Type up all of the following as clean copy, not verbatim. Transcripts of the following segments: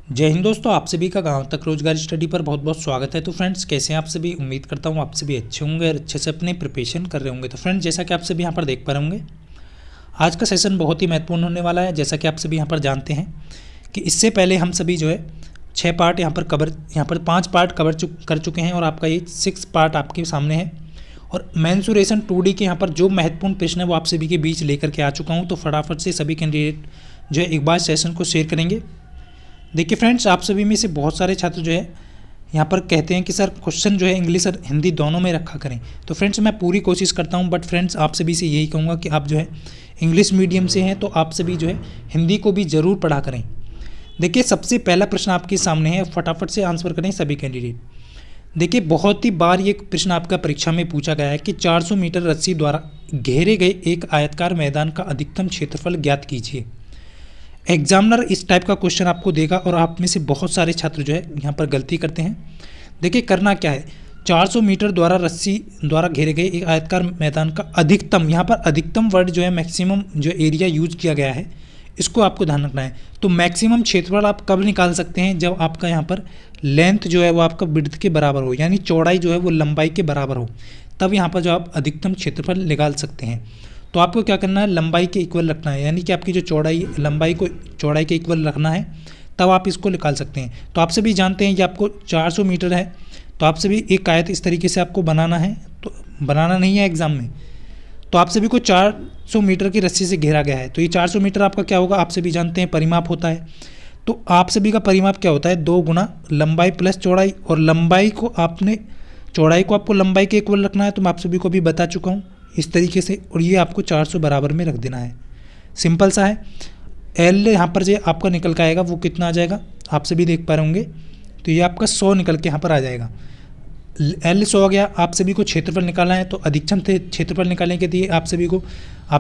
जय हिंद दोस्तों, आप सभी का गांव तक रोजगार स्टडी पर बहुत बहुत स्वागत है। तो फ्रेंड्स, कैसे हैं आप सभी? उम्मीद करता हूं आप सभी अच्छे होंगे और अच्छे से अपने प्रिपरेशन कर रहे होंगे। तो फ्रेंड्स, जैसा कि आप सभी यहां पर देख पा रहे होंगे, आज का सेशन बहुत ही महत्वपूर्ण होने वाला है। जैसा कि आप सभी यहां पर जानते हैं कि इससे पहले हम सभी जो है 6 पार्ट यहाँ पर 5 पार्ट कर चुके हैं और आपका ये 6 पार्ट आपके सामने है। और मेंसुरेशन 2D के यहाँ पर जो महत्वपूर्ण प्रश्न है वो आप सभी के बीच लेकर के आ चुका हूँ। तो फटाफट से सभी कैंडिडेट जो है एक बार सेशन को शेयर करेंगे। देखिए फ्रेंड्स, आप सभी में से बहुत सारे छात्र जो है यहाँ पर कहते हैं कि सर क्वेश्चन जो है इंग्लिश और हिंदी दोनों में रखा करें। तो फ्रेंड्स, मैं पूरी कोशिश करता हूँ, बट फ्रेंड्स आप सभी से यही कहूँगा कि आप जो है इंग्लिश मीडियम से हैं तो आप सभी जो है हिंदी को भी ज़रूर पढ़ा करें। देखिए, सबसे पहला प्रश्न आपके सामने है, फटाफट से आंसर करें सभी कैंडिडेट। देखिए, बहुत ही बार ये प्रश्न आपका परीक्षा में पूछा गया है कि 400 मीटर रस्सी द्वारा घेरे गए एक आयताकार मैदान का अधिकतम क्षेत्रफल ज्ञात कीजिए। एग्जामिनर इस टाइप का क्वेश्चन आपको देगा और आप में से बहुत सारे छात्र जो है यहाँ पर गलती करते हैं। देखिए, करना क्या है, 400 मीटर द्वारा रस्सी द्वारा घेरे गए एक आयताकार मैदान का अधिकतम, यहाँ पर अधिकतम वर्ड जो है मैक्सिमम जो एरिया यूज किया गया है, इसको आपको ध्यान रखना है। तो मैक्सिमम क्षेत्रफल आप कब निकाल सकते हैं? जब आपका यहाँ पर लेंथ जो है वो आपका विड्थ के बराबर हो, यानी चौड़ाई जो है वो लंबाई के बराबर हो, तब यहाँ पर जो आप अधिकतम क्षेत्रफल निकाल सकते हैं। तो आपको क्या करना है, लंबाई के इक्वल रखना है, यानी कि आपकी जो चौड़ाई लंबाई को चौड़ाई के इक्वल रखना है, तब आप इसको निकाल सकते हैं। तो आप सभी जानते हैं कि आपको 400 मीटर है, तो आप सभी एक आयत इस तरीके से आपको बनाना है। तो बनाना नहीं है एग्जाम में, तो आप सभी को 400 मीटर की रस्सी से घेरा गया है। तो ये 400 मीटर आपका क्या होगा, आप सभी जानते हैं परिमाप होता है। तो आप सभी का परिमाप क्या होता है, 2 गुना लंबाई प्लस चौड़ाई। और लंबाई को आपने चौड़ाई को आपको लंबाई के इक्वल रखना है, तो मैं आप सभी को भी बता चुका हूँ इस तरीके से। और ये आपको 400 बराबर में रख देना है, सिंपल सा है। एल यहाँ पर जो आपका निकल के आएगा वो कितना आ जाएगा, आप सभी देख पा रहे होंगे। तो ये आपका 100 निकल के यहाँ पर आ जाएगा। एल 100 हो गया। आप सभी को क्षेत्रफल निकालना है, तो अधिकतम क्षेत्रफल निकालने के लिए आप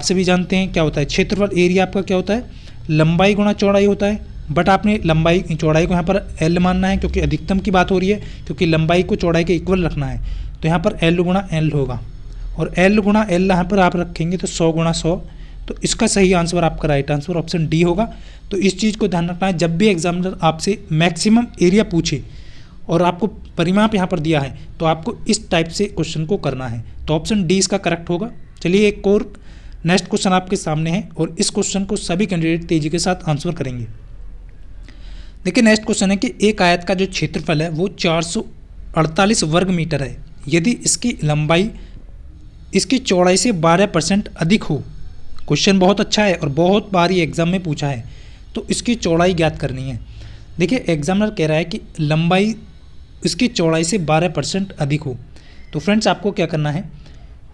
सभी जानते हैं क्या होता है क्षेत्रफल। एरिया आपका क्या होता है, लंबाई गुणा चौड़ाई होता है। बट आपने लंबाई चौड़ाई को यहाँ पर एल मानना है, क्योंकि अधिकतम की बात हो रही है, क्योंकि लंबाई को चौड़ाई के इक्वल रखना है। तो यहाँ पर एल गुणा एल होगा, और एल गुणा एल यहाँ पर आप रखेंगे तो 100 गुणा 100। तो इसका सही आंसर, आपका राइट आंसर ऑप्शन डी होगा। तो इस चीज़ को ध्यान रखना है, जब भी एग्जामिनर आपसे मैक्सिमम एरिया पूछे और आपको परिमाप यहाँ पर दिया है, तो आपको इस टाइप से क्वेश्चन को करना है। तो ऑप्शन डी इसका करेक्ट होगा। चलिए, एक और नेक्स्ट क्वेश्चन आपके सामने है, और इस क्वेश्चन को सभी कैंडिडेट तेजी के साथ आंसर करेंगे। देखिए, नेक्स्ट क्वेश्चन है कि एक आयत का जो क्षेत्रफल है वो 448 वर्ग मीटर है। यदि इसकी लंबाई इसकी चौड़ाई से 12% अधिक हो। क्वेश्चन बहुत अच्छा है और बहुत बार ये एग्जाम में पूछा है। तो इसकी चौड़ाई ज्ञात करनी है। देखिए, एग्जामिनर कह रहा है कि लंबाई इसकी चौड़ाई से 12% अधिक हो। तो फ्रेंड्स, आपको क्या करना है,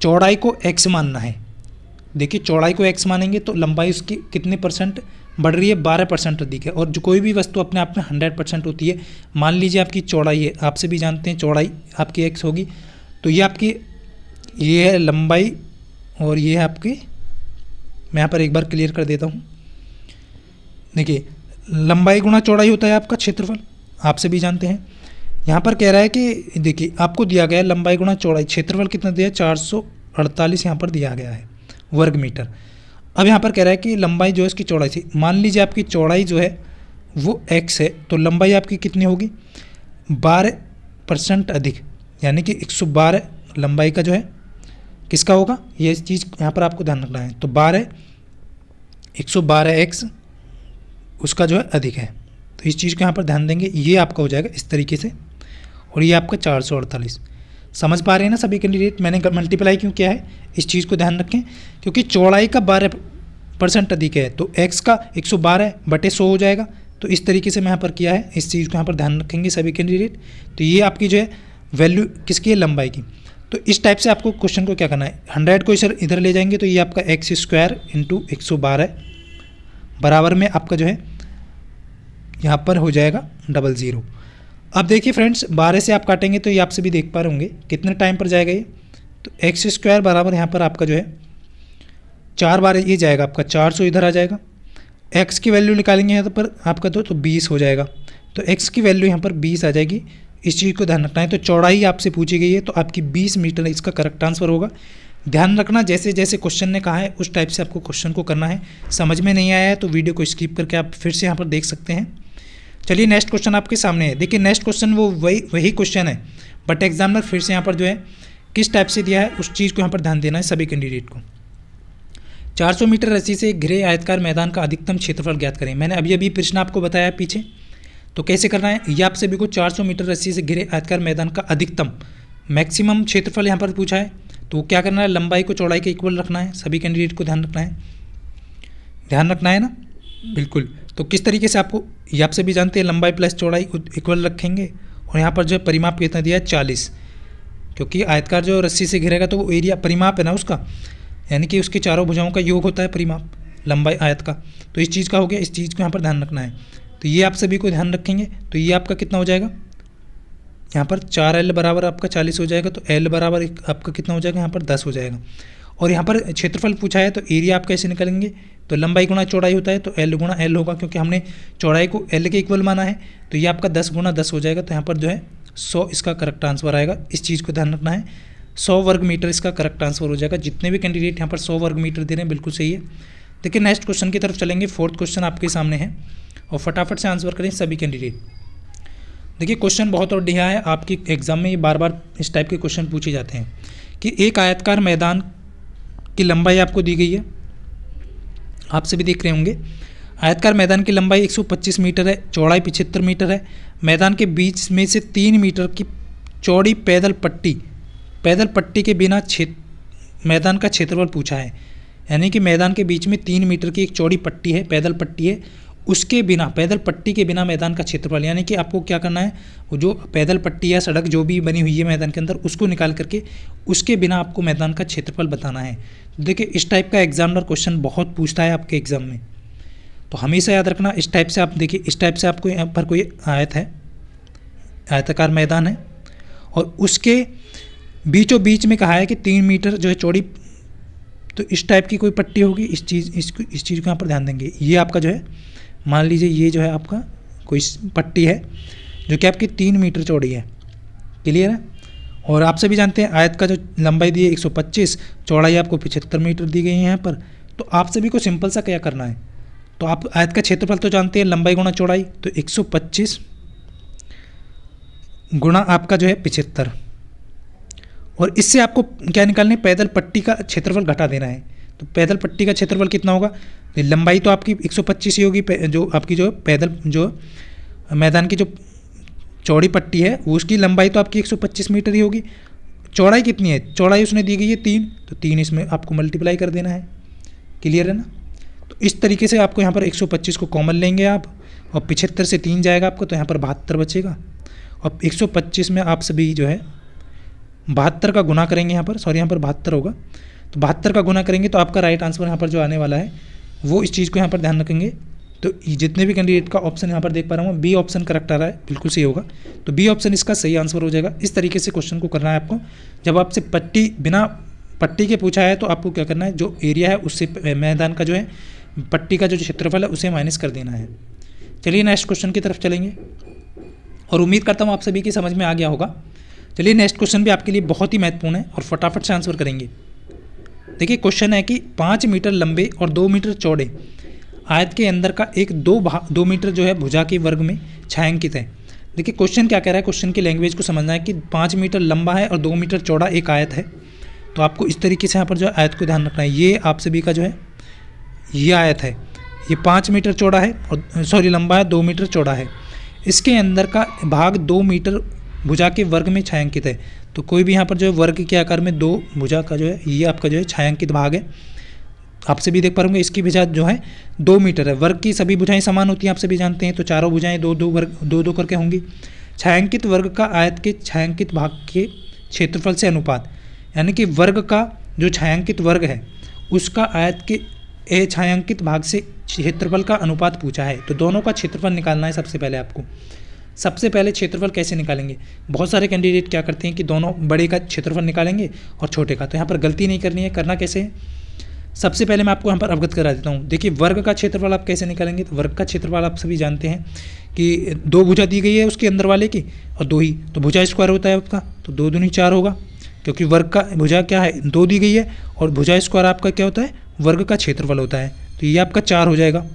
चौड़ाई को x मानना है। देखिए, चौड़ाई को x मानेंगे तो लंबाई उसकी कितने परसेंट बढ़ रही है, 12% अधिक है। और जो कोई भी वस्तु अपने आप में 100% होती है, मान लीजिए आपकी चौड़ाई है, आपसे भी जानते हैं चौड़ाई आपकी x होगी। तो ये आपकी ये है लंबाई, और ये है आपकी, मैं यहाँ पर एक बार क्लियर कर देता हूँ। देखिए, लंबाई गुणा चौड़ाई होता है आपका क्षेत्रफल, आपसे भी जानते हैं। यहाँ पर कह रहा है कि देखिए, आपको दिया गया है लंबाई गुणा चौड़ाई, क्षेत्रफल कितना दिया है, 448 यहाँ पर दिया गया है वर्ग मीटर। अब यहाँ पर कह रहा है कि लंबाई जो है इसकी चौड़ाई से, मान लीजिए आपकी चौड़ाई जो है वो x है, तो लंबाई आपकी कितनी होगी, 12% अधिक, यानी कि 112 लंबाई का जो है किसका होगा, ये चीज़ यहाँ पर आपको ध्यान रखना है। तो 112x उसका जो है अधिक है। तो इस चीज़ को यहाँ पर ध्यान देंगे, ये आपका हो जाएगा इस तरीके से, और ये आपका 448। समझ पा रहे हैं ना सभी कैंडिडेट, मैंने मल्टीप्लाई क्यों किया है, इस चीज़ को ध्यान रखें, क्योंकि चौड़ाई का 12% अधिक है, तो x का 112/100 हो जाएगा। तो इस तरीके से मैं यहाँ पर किया है, इस चीज़ को यहाँ पर ध्यान रखेंगे सभी कैंडिडेट। तो ये आपकी जो है वैल्यू किसकी है, लंबाई की। तो इस टाइप से आपको क्वेश्चन को क्या करना है, 100 को इधर ले जाएंगे, तो ये आपका x² × 112 बराबर में आपका जो है यहाँ पर हो जाएगा 00। अब देखिए फ्रेंड्स, 12 से आप काटेंगे तो ये आप सभी देख पा रहे होंगे कितने टाइम पर जाएगा ये। तो x² बराबर यहाँ पर आपका जो है 4 बार ये जाएगा आपका 400, इधर आ जाएगा। x की वैल्यू निकालेंगे यहाँ पर आपका तो 20 हो जाएगा। तो x की वैल्यू यहाँ पर 20 आ जाएगी, इस चीज़ को ध्यान रखना है। तो चौड़ाई आपसे पूछी गई है, तो आपकी 20 मीटर इसका करेक्ट आंसर होगा। ध्यान रखना, जैसे जैसे क्वेश्चन ने कहा है उस टाइप से आपको क्वेश्चन को करना है। समझ में नहीं आया है तो वीडियो को स्किप करके आप फिर से यहाँ पर देख सकते हैं। चलिए नेक्स्ट क्वेश्चन आपके सामने है। देखिए नेक्स्ट क्वेश्चन वो वही क्वेश्चन है, बट एग्जामिनर फिर से यहाँ पर जो है किस टाइप से दिया है उस चीज़ को यहाँ पर ध्यान देना है सभी कैंडिडेट को। 400 मीटर रस्सी से घिरे आयताकार मैदान का अधिकतम क्षेत्रफल ज्ञात करें। मैंने अभी प्रश्न आपको बताया पीछे, तो कैसे करना है, ये आप सभी को 400 मीटर रस्सी से घिरे आयताकार मैदान का अधिकतम मैक्सिमम क्षेत्रफल यहाँ पर पूछा है, तो क्या करना है, लंबाई को चौड़ाई के इक्वल रखना है। सभी कैंडिडेट को ध्यान रखना है ना, बिल्कुल। तो किस तरीके से आपको, ये आप सभी जानते हैं लंबाई प्लस चौड़ाई इक्वल रखेंगे, और यहाँ पर जो है परिमाप कितना दिया है 40, क्योंकि आयताकार जो रस्सी से घिरेगा तो वो एरिया परिमाप है ना उसका, यानी कि उसके चारों भुजाओं का योग होता है परिमाप, लंबाई आयत का। तो इस चीज़ का हो गया, इस चीज़ को यहाँ पर ध्यान रखना है। तो ये आप सभी को ध्यान रखेंगे, तो ये आपका कितना हो जाएगा, यहाँ पर 4L बराबर आपका 40 हो जाएगा, तो L बराबर आपका कितना हो जाएगा, यहाँ पर 10 हो जाएगा। और यहाँ पर क्षेत्रफल पूछा है तो एरिया आप कैसे निकालेंगे, तो लंबाई गुणा चौड़ाई होता है, तो L गुणा L होगा, क्योंकि हमने चौड़ाई को L के इक्वल माना है। तो ये आपका 10 गुणा 10 हो जाएगा, तो यहाँ पर जो है 100 इसका करेक्ट आंसर आएगा। इस चीज़ को ध्यान रखना है, 100 वर्ग मीटर इसका करेक्ट आंसर हो जाएगा। जितने भी कैंडिडेट यहाँ पर 100 वर्ग मीटर दे रहे हैं बिल्कुल सही है। देखिए नेक्स्ट क्वेश्चन की तरफ चलेंगे। 4th क्वेश्चन आपके सामने है और फटाफट से आंसर करें सभी कैंडिडेट। देखिए क्वेश्चन बहुत और बढ़िया है, आपकी एग्जाम में ये बार बार इस टाइप के क्वेश्चन पूछे जाते हैं कि एक आयताकार मैदान की लंबाई आपको दी गई है, आप सभी देख रहे होंगे। आयताकार मैदान की लंबाई 125 मीटर है, चौड़ाई 75 मीटर है। मैदान के बीच में से 3 मीटर की चौड़ी पैदल पट्टी के बिना मैदान का क्षेत्रफल पूछा है। यानी कि मैदान के बीच में 3 मीटर की एक चौड़ी पट्टी है, पैदल पट्टी है, उसके बिना, पैदल पट्टी के बिना मैदान का क्षेत्रफल, यानी कि आपको क्या करना है, वो जो पैदल पट्टी या सड़क जो भी बनी हुई है मैदान के अंदर उसको निकाल करके उसके बिना आपको मैदान का क्षेत्रफल बताना है। तो देखिए इस टाइप का एग्जामिनर क्वेश्चन बहुत पूछता है आपके एग्जाम में, तो हमेशा याद रखना। इस टाइप से आप देखिए, इस टाइप से आपको यहाँ पर कोई आयत है, आयताकार मैदान है, और उसके बीचों बीच में कहा है कि 3 मीटर जो है चौड़ी, तो इस टाइप की कोई पट्टी होगी। इस चीज़ को यहाँ पर ध्यान देंगे। ये आपका जो है, मान लीजिए ये जो है आपका कोई पट्टी है जो कि आपकी 3 मीटर चौड़ी है, क्लियर है। और आप सभी जानते हैं आयत का जो लंबाई दी है 125, चौड़ाई आपको 75 मीटर दी गई है यहाँ पर। तो आप सभी को सिंपल सा क्या करना है, तो आप आयत का क्षेत्रफल तो जानते हैं, लंबाई गुणा चौड़ाई, तो 125 गुणा आपका जो है 75, और इससे आपको क्या निकालना है, पैदल पट्टी का क्षेत्रफल घटा देना है। तो पैदल पट्टी का क्षेत्रफल कितना होगा, लंबाई तो आपकी 125 ही होगी, जो आपकी जो पैदल जो मैदान की जो चौड़ी पट्टी है वो उसकी लंबाई तो आपकी 125 मीटर ही होगी। चौड़ाई कितनी है, चौड़ाई उसने दी गई है 3, तो 3 इसमें आपको मल्टीप्लाई कर देना है, क्लियर है ना। तो इस तरीके से आपको यहाँ पर 125 को कॉमन लेंगे आप, और 75 से 3 जाएगा आपको, तो यहाँ पर 72 बचेगा। और 125 में आप सभी जो है 72 का गुना करेंगे, यहाँ पर सॉरी यहाँ पर 72 होगा, तो 72 का गुना करेंगे तो आपका राइट आंसर यहाँ पर जो आने वाला है वो इस चीज़ को यहाँ पर ध्यान रखेंगे। तो जितने भी कैंडिडेट का ऑप्शन यहाँ पर देख पा रहा हूँ, बी ऑप्शन करेक्ट आ रहा है, बिल्कुल सही होगा। तो बी ऑप्शन इसका सही आंसर हो जाएगा। इस तरीके से क्वेश्चन को करना है आपको। जब आपसे बिना पट्टी के पूछा है तो आपको क्या करना है, जो एरिया है उससे मैदान का जो है पट्टी का जो क्षेत्रफल है उसे माइनस कर देना है। चलिए नेक्स्ट क्वेश्चन की तरफ चलेंगे, और उम्मीद करता हूँ आप सभी की समझ में आ गया होगा। चलिए नेक्स्ट क्वेश्चन भी आपके लिए बहुत ही महत्वपूर्ण है और फटाफट से आंसर करेंगे। देखिए क्वेश्चन है कि 5 मीटर लंबे और 2 मीटर चौड़े आयत के अंदर का एक 2 मीटर जो है भुजा के वर्ग में छायांकित है। देखिए क्वेश्चन क्या कह रहा है, क्वेश्चन की लैंग्वेज को समझना है कि 5 मीटर लंबा है और 2 मीटर चौड़ा एक आयत है। तो आपको इस तरीके से यहाँ पर जो है आयत को ध्यान रखना है। ये आप सभी का जो है ये आयत है, ये 5 मीटर चौड़ा है और सॉरी लंबा है, 2 मीटर चौड़ा है। इसके अंदर का भाग 2 मीटर भुजा के वर्ग में छायांकित है। तो कोई भी यहाँ पर जो है वर्ग के आकार में 2 भुजा का जो है ये आपका जो है छायांकित भाग है। आप सभी देख पा रहे होंगे इसकी भुजा जो है 2 मीटर है। वर्ग की सभी भुजाएं समान होती हैं, आप सभी जानते हैं। तो चारों भुजाएं 2-2 करके होंगी। छायांकित वर्ग का आयत के छायांकित भाग के क्षेत्रफल से अनुपात, यानी कि वर्ग का जो छायांकित वर्ग है उसका आयत के छायांकित भाग से क्षेत्रफल का अनुपात पूछा है। तो दोनों का क्षेत्रफल निकालना है सबसे पहले आपको। सबसे पहले क्षेत्रफल कैसे निकालेंगे, बहुत सारे कैंडिडेट क्या करते हैं कि दोनों बड़े का क्षेत्रफल निकालेंगे और छोटे का। तो यहाँ पर गलती नहीं करनी है। करना कैसे है, सबसे पहले मैं आपको यहाँ पर अवगत करा देता हूँ। देखिए वर्ग का क्षेत्रफल आप कैसे निकालेंगे, तो वर्ग का क्षेत्रफल आप सभी जानते हैं कि 2 भुजा दी गई है उसके अंदर वाले की और 2 ही, तो भुजा स्क्वायर होता है उसका, तो 2 दूनी 4 होगा, क्योंकि वर्ग का भुजा क्या है 2 दी गई है और भुजा स्क्वायर आपका क्या होता है वर्ग का क्षेत्रफल होता है। तो ये आपका 4 हो जाएगा।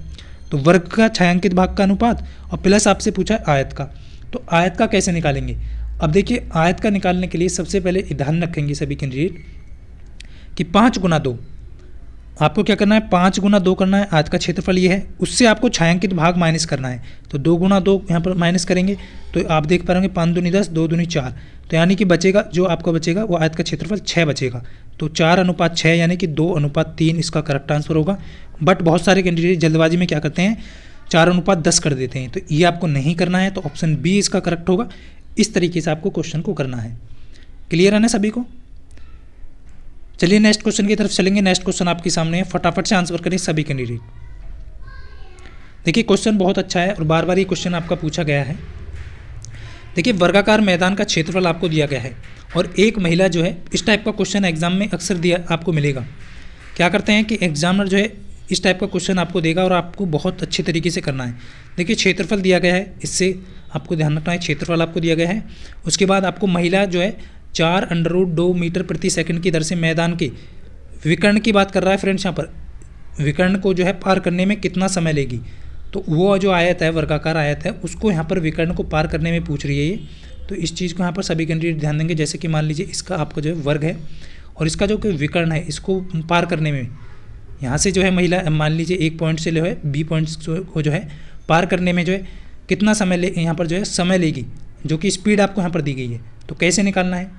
तो वर्ग का छायांकित भाग का अनुपात और प्लस आपसे पूछा है आयत का। तो आयत का कैसे निकालेंगे? अब देखिए आयत का निकालने के लिए सबसे पहले ध्यान रखेंगे सभी कैंडिडेट कि 5 गुना 2, आपको क्या करना है 5 गुना 2 करना है। आयत का क्षेत्रफल ये है, उससे आपको छायांकित भाग माइनस करना है। तो 2 गुना 2 यहाँ पर माइनस करेंगे तो आप देख पा रहे होंगे 5 दूनी 10, 2 दूनी 4, तो यानी कि बचेगा जो आपका बचेगा वो आयत का क्षेत्रफल 6 बचेगा। तो 4:6 यानी कि 2:3 इसका करेक्ट आंसर होगा। बट बहुत सारे कैंडिडेट जल्दबाजी में क्या करते हैं 4:10 कर देते हैं, तो ये आपको नहीं करना है। तो ऑप्शन बी इसका करेक्ट होगा। इस तरीके से आपको क्वेश्चन को करना है। क्लियर है ना सभी को? चलिए नेक्स्ट क्वेश्चन की तरफ चलेंगे। नेक्स्ट क्वेश्चन आपके सामने है, फटाफट से आंसर करें सभी कैंडिडेट। देखिए क्वेश्चन बहुत अच्छा है और बार बार ये क्वेश्चन आपका पूछा गया है। देखिए वर्गाकार मैदान का क्षेत्रफल आपको दिया गया है और एक महिला जो है, इस टाइप का क्वेश्चन एग्जाम में अक्सर दिया आपको मिलेगा। क्या करते हैं कि एग्जामिनर जो है इस टाइप का क्वेश्चन आपको देगा और आपको बहुत अच्छे तरीके से करना है। देखिए क्षेत्रफल दिया गया है, इससे आपको ध्यान रखना है, क्षेत्रफल आपको दिया गया है। उसके बाद आपको महिला जो है 4√2 मीटर प्रति सेकंड की दर से मैदान के विकर्ण की बात कर रहा है फ्रेंड्स। यहाँ पर विकर्ण को जो है पार करने में कितना समय लेगी, तो वो जो आयत है वर्गाकार आयत है उसको यहाँ पर विकर्ण को पार करने में पूछ रही है ये। तो इस चीज़ को यहाँ पर सभी कैंडिडेट ध्यान देंगे। जैसे कि मान लीजिए इसका आपका जो है वर्ग है और इसका जो विकर्ण है इसको पार करने में यहाँ से जो है महिला मान लीजिए एक पॉइंट से जो है बी पॉइंट को जो है पार करने में जो है कितना समय ले यहाँ पर जो है समय लेगी, जो कि स्पीड आपको यहाँ पर दी गई है। तो कैसे निकालना है,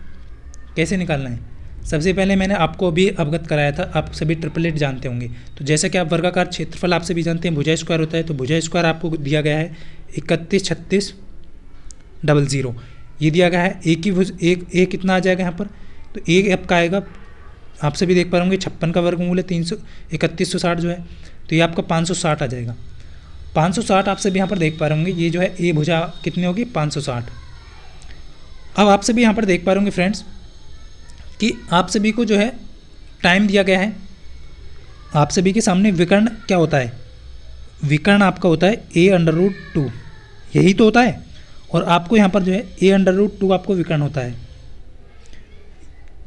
कैसे निकालना है? सबसे पहले मैंने आपको अभी अवगत कराया था, आप सभी ट्रिपलेट जानते होंगे। तो जैसे कि आप वर्गाकार क्षेत्रफल आपसे भी जानते हैं भुजा स्क्वायर होता है, तो भुजा स्क्वायर आपको दिया गया है 313600 ये दिया गया है। एक ही भुज एक कितना आ जाएगा यहाँ पर, तो एक आपका आएगा, आप सभी देख पा होंगे 56 का वर्गमूल है 3160 जो है, तो ये आपका 560 आ जाएगा। 560 आप सभी यहाँ पर देख पा रहे होंगे, ये जो है ए भुजा कितनी होगी 560। अब आप सभी यहाँ पर देख पा रहे होंगे फ्रेंड्स कि आप सभी को जो है टाइम दिया गया है। आप सभी के सामने विकर्ण क्या होता है, विकर्ण आपका होता है a√2, यही तो होता है। और आपको यहाँ पर जो है a√2 आपको विकर्ण होता है।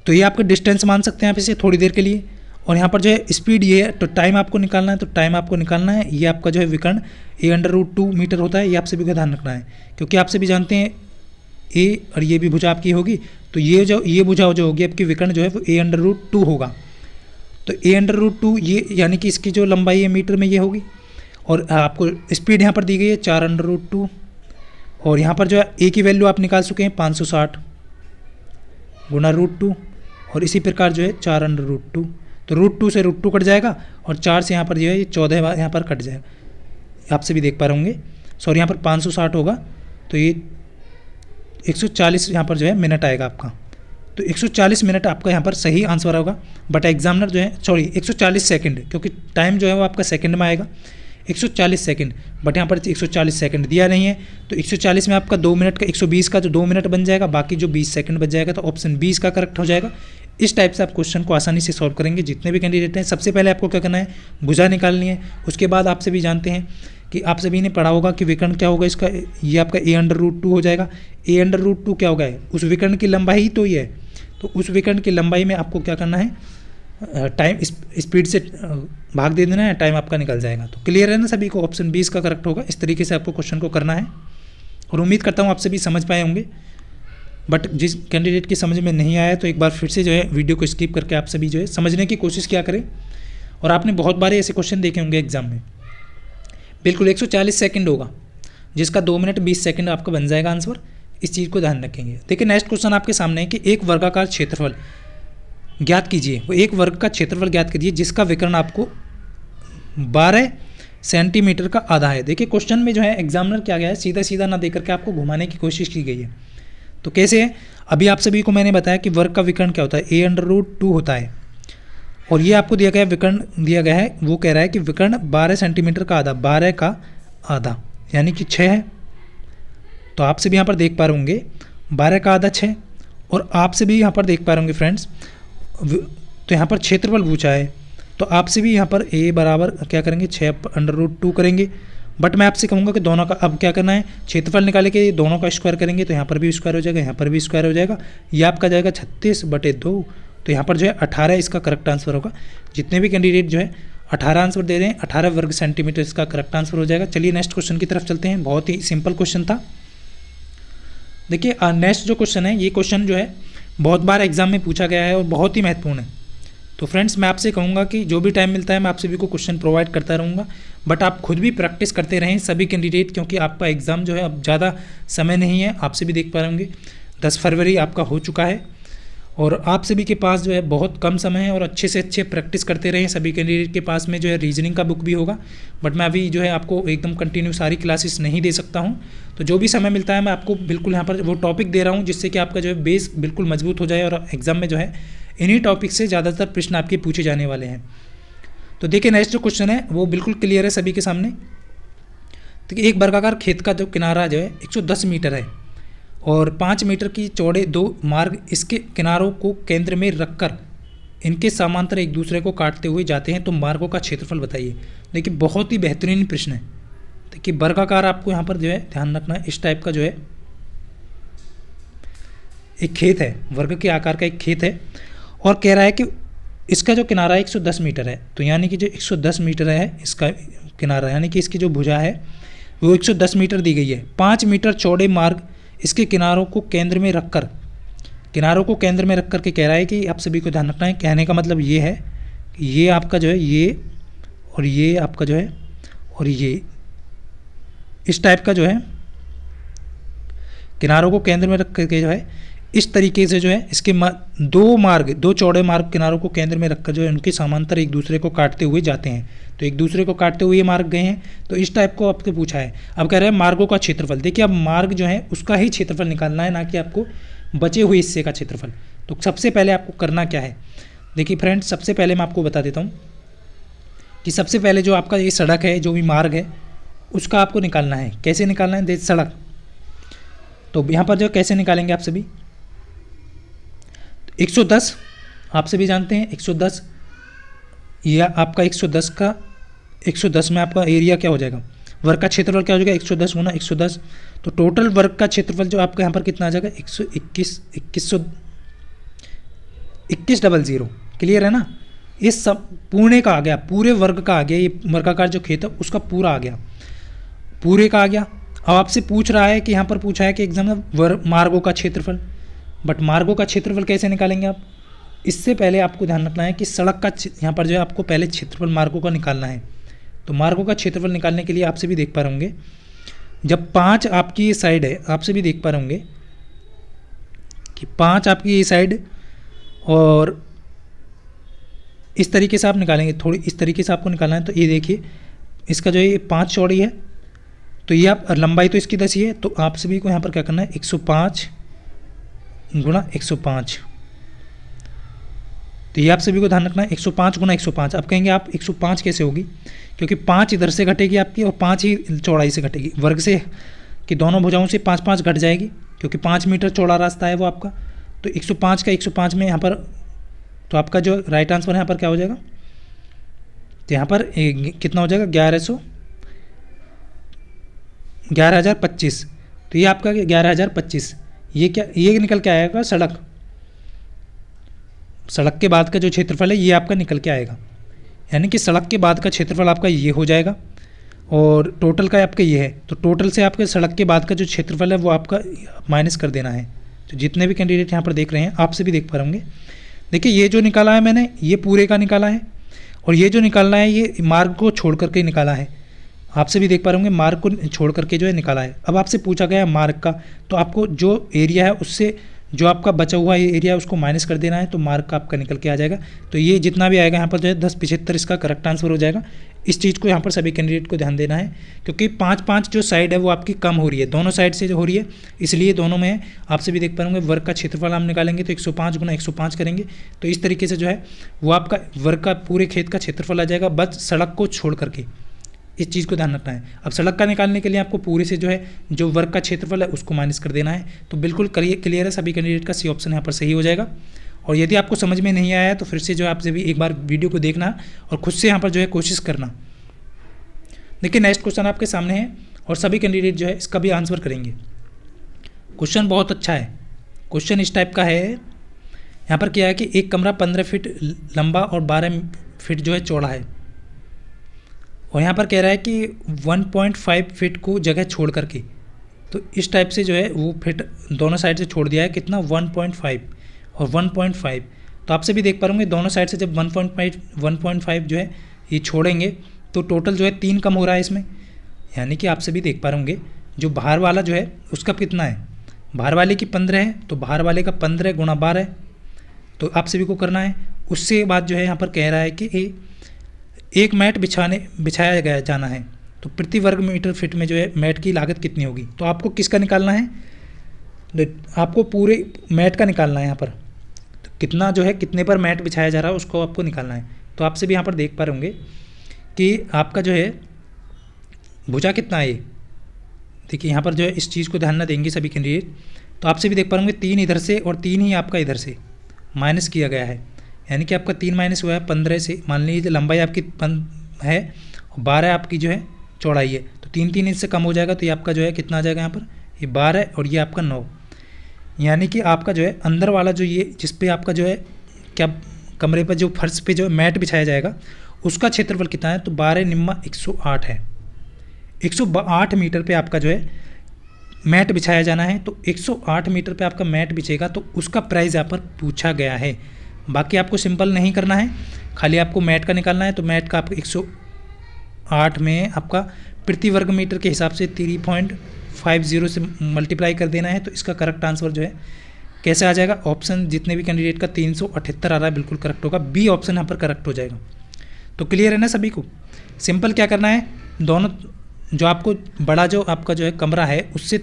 तो ये आपका डिस्टेंस मान सकते हैं आप इसे थोड़ी देर के लिए। और यहाँ पर जो है स्पीड ये है, तो टाइम आपको निकालना है, तो टाइम आपको निकालना है। ये आपका जो है विकर्ण a√2 मीटर होता है, ये आप सभी को ध्यान रखना है। क्योंकि आप सभी जानते हैं ए और ये भी भुजा आपकी होगी, तो ये भुजा जो होगी आपकी विकर्ण जो है वो a√2 होगा। तो a√2 ये यानी कि इसकी जो लंबाई है मीटर में ये होगी। और आपको स्पीड यहाँ पर दी गई है 4√2 और यहाँ पर जो है ए की वैल्यू आप निकाल चुके हैं 560 गुना √2 और इसी प्रकार जो है 4√2। तो √2 से √2 कट जाएगा और 4 से यहाँ पर जो है ये 14 यहाँ पर कट जाएगा। आप सभी देख पा रहे होंगे, सॉरी यहाँ पर 560 होगा, तो ये 140 यहाँ पर जो है मिनट आएगा आपका। तो 140 मिनट आपका यहाँ पर सही आंसर होगा। बट एग्जामिनर जो है सॉरी 140 सेकंड, क्योंकि टाइम जो है वो आपका सेकंड में आएगा 140 सेकंड, बट यहाँ पर 140 सेकंड दिया नहीं है। तो 140 में आपका 2 मिनट का 120 का जो 2 मिनट बन जाएगा, बाकी जो 20 सेकंड बच जाएगा। तो ऑप्शन 20 का करेक्ट हो जाएगा। इस टाइप से आप क्वेश्चन को आसानी से सॉल्व करेंगे जितने भी कैंडिडेट हैं। सबसे पहले आपको क्या करना है, भुजा निकालनी है। उसके बाद आप सभी जानते हैं कि आप सभी ने पढ़ा होगा कि विकर्ण क्या होगा इसका, ये आपका a√2 हो जाएगा। a√2 क्या होगा, उस विकर्ण की लंबाई ही तो ये है। तो उस विकर्ण की लंबाई में आपको क्या करना है, टाइम स्पीड से भाग दे देना है, टाइम आपका निकल जाएगा। तो क्लियर है ना सभी को, ऑप्शन 20 का करेक्ट होगा। इस तरीके से आपको क्वेश्चन को करना है और उम्मीद करता हूँ आप सभी समझ पाए होंगे। बट जिस कैंडिडेट की समझ में नहीं आया तो एक बार फिर से जो है वीडियो को स्किप करके आप सभी जो है समझने की कोशिश किया करें। और आपने बहुत बार ऐसे क्वेश्चन देखे होंगे एग्जाम में। बिल्कुल 140 सेकंड होगा, जिसका 2 मिनट 20 सेकंड आपका बन जाएगा आंसर। इस चीज़ को ध्यान रखेंगे। देखिए नेक्स्ट क्वेश्चन आपके सामने है कि एक वर्गाकार क्षेत्रफल ज्ञात कीजिए। वो एक वर्ग का क्षेत्रफल ज्ञात कीजिए जिसका विकर्ण आपको 12 सेंटीमीटर का आधा है। देखिए क्वेश्चन में जो है एग्जामिनर क्या गया है, सीधा सीधा ना देकर के आपको घुमाने की कोशिश की गई है। तो कैसे है, अभी आप सभी को मैंने बताया कि वर्ग का विकर्ण क्या होता है, a√2 होता है। और ये आपको दिया गया विकर्ण दिया गया है, वो कह रहा है कि विकर्ण 12 सेंटीमीटर का आधा, 12 का आधा यानी कि 6 है। तो आप सभी यहाँ पर देख पा रहे होंगे 12 का आधा 6। और आप सभी यहाँ पर देख पा रहे होंगे फ्रेंड्स, तो यहाँ पर क्षेत्रफल पूछा है। तो आपसे भी यहाँ पर a बराबर क्या करेंगे 6√2 करेंगे। बट मैं आपसे कहूँगा कि दोनों का अब क्या करना है, क्षेत्रफल निकाले के दोनों का स्क्वायर करेंगे। तो यहाँ पर भी स्क्वायर हो जाएगा, यहाँ पर भी स्क्वायर हो जाएगा। ये आपका जाएगा 36/2। तो यहाँ पर जो है 18 इसका करेक्ट आंसर होगा। जितने भी कैंडिडेट जो है 18 आंसर दे रहे हैं, 18 वर्ग सेंटीमीटर इसका करेक्ट आंसर हो जाएगा। चलिए नेक्स्ट क्वेश्चन की तरफ चलते हैं। बहुत ही सिंपल क्वेश्चन था। देखिए नेक्स्ट जो क्वेश्चन है, ये क्वेश्चन जो है बहुत बार एग्जाम में पूछा गया है और बहुत ही महत्वपूर्ण है। तो फ्रेंड्स मैं आपसे कहूँगा कि जो भी टाइम मिलता है मैं आप सभी को क्वेश्चन प्रोवाइड करता रहूँगा, बट आप खुद भी प्रैक्टिस करते रहें सभी कैंडिडेट, क्योंकि आपका एग्ज़ाम जो है अब ज़्यादा समय नहीं है। आप सभी देख पा रहे होंगे 10 फरवरी आपका हो चुका है और आप सभी के पास जो है बहुत कम समय है और अच्छे से अच्छे प्रैक्टिस करते रहें। सभी कैंडिडेट के पास में जो है रीजनिंग का बुक भी होगा, बट मैं अभी जो है आपको एकदम कंटिन्यू सारी क्लासेस नहीं दे सकता हूं। तो जो भी समय मिलता है मैं आपको बिल्कुल यहाँ पर वो टॉपिक दे रहा हूं, जिससे कि आपका जो है बेस बिल्कुल मजबूत हो जाए और एग्जाम में जो है इन्हीं टॉपिक से ज़्यादातर प्रश्न आपके पूछे जाने वाले हैं। तो देखिए नेक्स्ट जो क्वेश्चन है वो बिल्कुल क्लियर है सभी के सामने। तो एक वर्गाकार खेत का जो किनारा जो है 110 मीटर है और 5 मीटर की चौड़े 2 मार्ग इसके किनारों को केंद्र में रखकर इनके समांतर एक दूसरे को काटते हुए जाते हैं, तो मार्गों का क्षेत्रफल बताइए। देखिए बहुत ही बेहतरीन प्रश्न है। देखिए वर्गाकार आपको यहाँ पर जो है ध्यान रखना है, इस टाइप का जो है एक खेत है, वर्ग के आकार का एक खेत है और कह रहा है कि इसका जो किनारा 110 मीटर है। तो यानी कि जो 110 मीटर है इसका किनारा, यानी कि इसकी जो भुजा है वो 110 मीटर दी गई है। 5 मीटर चौड़े मार्ग इसके किनारों को केंद्र में रखकर के कह रहा है कि आप सभी को ध्यान रखना है। कहने का मतलब ये है कि ये आपका जो है ये और ये आपका जो है और ये इस टाइप का जो है किनारों को केंद्र में रख करके जो है इस तरीके से जो है इसके दो चौड़े मार्ग किनारों को केंद्र में रखकर जो है उनके समांतर एक दूसरे को काटते हुए जाते हैं। तो एक दूसरे को काटते हुए ये मार्ग गए हैं, तो इस टाइप को आपको पूछा है। अब कह रहे हैं मार्गों का क्षेत्रफल। देखिए अब मार्ग जो है उसका ही क्षेत्रफल निकालना है, ना कि आपको बचे हुए हिस्से का क्षेत्रफल। तो सबसे पहले आपको करना क्या है, देखिए फ्रेंड्स सबसे पहले मैं आपको बता देता हूँ कि सबसे पहले जो आपका ये सड़क है, जो भी मार्ग है उसका आपको निकालना है। कैसे निकालना है, देखिए सड़क, तो यहाँ पर जो कैसे निकालेंगे आप सभी, 110 आप सभी जानते हैं 110, या आपका 110 में आपका एरिया क्या हो जाएगा, वर्ग का क्षेत्रफल क्या हो जाएगा 110 गुना 110। तो टोटल वर्ग का क्षेत्रफल जो आपका यहाँ पर कितना आ जाएगा 2100। क्लियर है ना, ये सब पूरे का आ गया, पूरे वर्ग का आ गया, ये वर्गाकार जो खेत है उसका पूरा आ गया, पूरे का आ गया। अब आपसे पूछ रहा है कि यहाँ पर पूछा है कि एग्जाम में मार्गों का क्षेत्रफल, बट मार्गों का क्षेत्रफल कैसे निकालेंगे आप, इससे पहले आपको ध्यान रखना है कि सड़क का यहाँ पर जो है आपको पहले क्षेत्रफल मार्गों का निकालना है। तो मार्गों का क्षेत्रफल निकालने के लिए आप सभी देख पा रहे होंगे, जब 5 आपकी ये साइड है, आप सभी देख पा रहे होंगे कि 5 आपकी ये साइड और इस तरीके से आप निकालेंगे, थोड़ी इस तरीके से आपको निकालना है। तो ये देखिए इसका जो है 5 चौड़ी है, तो ये आप लंबाई तो इसकी 10 ही है, तो आप सभी को यहाँ पर क्या करना है 105 गुणा 105। तो ये आप सभी को ध्यान रखना है 105 गुणा 105। अब कहेंगे आप 105 कैसे होगी, क्योंकि 5 इधर से घटेगी आपकी और 5 ही चौड़ाई से घटेगी, वर्ग से कि दोनों भुजाओं से 5-5 घट जाएगी, क्योंकि 5 मीटर चौड़ा रास्ता है वो आपका। तो 105 का 105 में यहाँ पर, तो आपका जो राइट आंसर यहाँ पर क्या हो जाएगा, तो यहाँ पर कितना हो जाएगा 11,025। तो ये आपका 11,025, ये क्या, ये निकल के आएगा सड़क के बाद का जो क्षेत्रफल है ये आपका निकल के आएगा, यानी कि सड़क के बाद का क्षेत्रफल आपका ये हो जाएगा और टोटल का आपका ये है। तो टोटल से आपके सड़क के बाद का जो क्षेत्रफल है वो आपका माइनस कर देना है। तो जितने भी कैंडिडेट यहाँ पर देख रहे हैं आप से भी देख पा रहे होंगे, देखिए ये जो निकाला है मैंने ये पूरे का निकाला है और ये जो निकालना है ये मार्ग को छोड़ करके निकाला है। आपसे भी देख पा रहे होंगे मार्ग को छोड़ करके जो है निकाला है। अब आपसे पूछा गया है मार्ग का, तो आपको जो एरिया है उससे जो आपका बचा हुआ एरिया है उसको माइनस कर देना है, तो मार्ग का आपका निकल के आ जाएगा। तो ये जितना भी आएगा यहाँ पर जो है 1075 इसका करेक्ट आंसर हो जाएगा। इस चीज़ को यहाँ पर सभी कैंडिडेट को ध्यान देना है, क्योंकि 5-5 जो साइड है वो आपकी कम हो रही है, दोनों साइड से जो हो रही है, इसलिए दोनों में है। आपसे भी देख पाएंगे वर्ग का क्षेत्रफल हम निकालेंगे तो 105 गुना 105 करेंगे, तो इस तरीके से जो है वो आपका वर्ग का पूरे खेत का क्षेत्रफल आ जाएगा, बस सड़क को छोड़ करके। इस चीज़ को ध्यान रखना है। अब सड़क का निकालने के लिए आपको पूरे से जो है जो वर्ग का क्षेत्रफल है उसको माइनस कर देना है। तो बिल्कुल क्लियर है, सभी कैंडिडेट का सी ऑप्शन यहाँ पर सही हो जाएगा। और यदि आपको समझ में नहीं आया है तो फिर से जो है आपसे भी एक बार वीडियो को देखना और खुद से यहाँ पर जो है कोशिश करना। देखिए नेक्स्ट क्वेश्चन आपके सामने है और सभी कैंडिडेट जो है इसका भी आंसर करेंगे। क्वेश्चन बहुत अच्छा है। क्वेश्चन इस टाइप का है, यहाँ पर क्या है कि एक कमरा 15 फीट लंबा और 12 फीट जो है चौड़ा है। और यहाँ पर कह रहा है कि 1.5 फीट को जगह छोड़ करके, तो इस टाइप से जो है वो फिट दोनों साइड से छोड़ दिया है। कितना 1.5 और 1.5। तो आपसे भी देख पा रहे दोनों साइड से जब 1.5 जो है ये छोड़ेंगे तो टोटल जो है 3 कम हो रहा है इसमें। यानी कि आपसे भी देख पा रहे जो बाहर वाला जो है उसका कितना है, बाहर वाले की 15 है, तो बाहर वाले का 15 गुणा 12 तो आप सभी को करना है। उससे बाद जो है यहाँ पर कह रहा है कि एक मैट बिछाया गया जाना है, तो प्रति वर्ग मीटर फिट में जो है मैट की लागत कितनी होगी। तो आपको किसका निकालना है, आपको पूरे मैट का निकालना है। यहाँ पर तो कितना जो है कितने पर मैट बिछाया जा रहा है उसको आपको निकालना है। तो आपसे भी यहाँ पर देख पा रहे होंगे कि आपका जो है भुजा कितना है। देखिए यहाँ पर जो है इस चीज़ को ध्यान न देंगे सभी कैंडिडेट। तो आपसे भी देख पा रहे 3 इधर से और 3 ही आपका इधर से माइनस किया गया है। यानी कि आपका 3 माइनस हुआ है 15 से। मान लीजिए लंबाई आपकी है और 12 आपकी जो है चौड़ाई है, तो 3 इससे कम हो जाएगा। तो ये आपका जो है कितना आ जाएगा, यहाँ पर ये 12 और ये आपका 9। यानी कि आपका जो है अंदर वाला जो ये जिस पे आपका जो है क्या कमरे पर जो फर्श पे जो मैट बिछाया जाएगा उसका क्षेत्रफल कितना है, तो 12 निम्मा 108 है। 108 मीटर पे आपका जो है मैट बिछाया जाना है। तो 108 मीटर पे आपका मैट बिछेगा तो उसका प्राइस यहाँ पर पूछा गया है। बाकी आपको सिंपल नहीं करना है, खाली आपको मैट का निकालना है। तो मैट का आपको 108 में आपका प्रति वर्ग मीटर के हिसाब से 3.50 से मल्टीप्लाई कर देना है। तो इसका करेक्ट आंसर जो है कैसे आ जाएगा, ऑप्शन जितने भी कैंडिडेट का 378 आ रहा है बिल्कुल करेक्ट होगा। बी ऑप्शन यहाँ पर करेक्ट हो जाएगा। तो क्लियर है ना सभी को। सिंपल क्या करना है, दोनों जो आपको बड़ा जो आपका जो है कमरा है उससे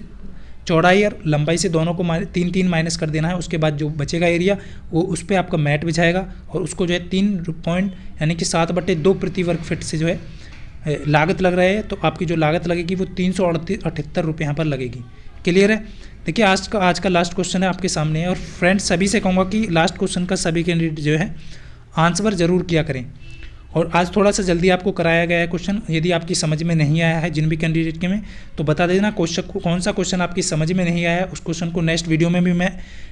चौड़ाई और लंबाई से दोनों को 3 माइनस कर देना है। उसके बाद जो बचेगा एरिया वो उस पर आपका मैट बिछाएगा और उसको जो है 3 पॉइंट यानी कि 7/2 प्रति वर्ग फीट से जो है लागत लग रहा है। तो आपकी जो लागत लगेगी वो 378 रुपये यहाँ पर लगेगी। क्लियर है। देखिए आज का लास्ट क्वेश्चन है आपके सामने है। और फ्रेंड्स सभी से कहूँगा कि लास्ट क्वेश्चन का सभी कैंडिडेट जो है आंसर ज़रूर किया करें। और आज थोड़ा सा जल्दी आपको कराया गया है क्वेश्चन। यदि आपकी समझ में नहीं आया है जिन भी कैंडिडेट के में, तो बता देना क्वेश्चन कौन सा क्वेश्चन आपकी समझ में नहीं आया है। उस क्वेश्चन को नेक्स्ट वीडियो में भी मैं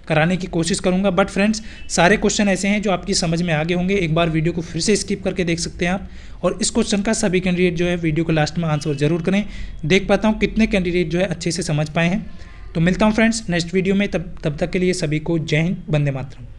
कराने की कोशिश करूंगा। बट फ्रेंड्स सारे क्वेश्चन ऐसे हैं जो आपकी समझ में आगे होंगे। एक बार वीडियो को फिर से स्किप करके देख सकते हैं आप। और इस क्वेश्चन का सभी कैंडिडेट जो है वीडियो को लास्ट में आंसर जरूर करें। देख पाता हूँ कितने कैंडिडेट जो है अच्छे से समझ पाए हैं। तो मिलता हूँ फ्रेंड्स नेक्स्ट वीडियो में। तब तक के लिए सभी को जय हिंद, वंदे मातरम।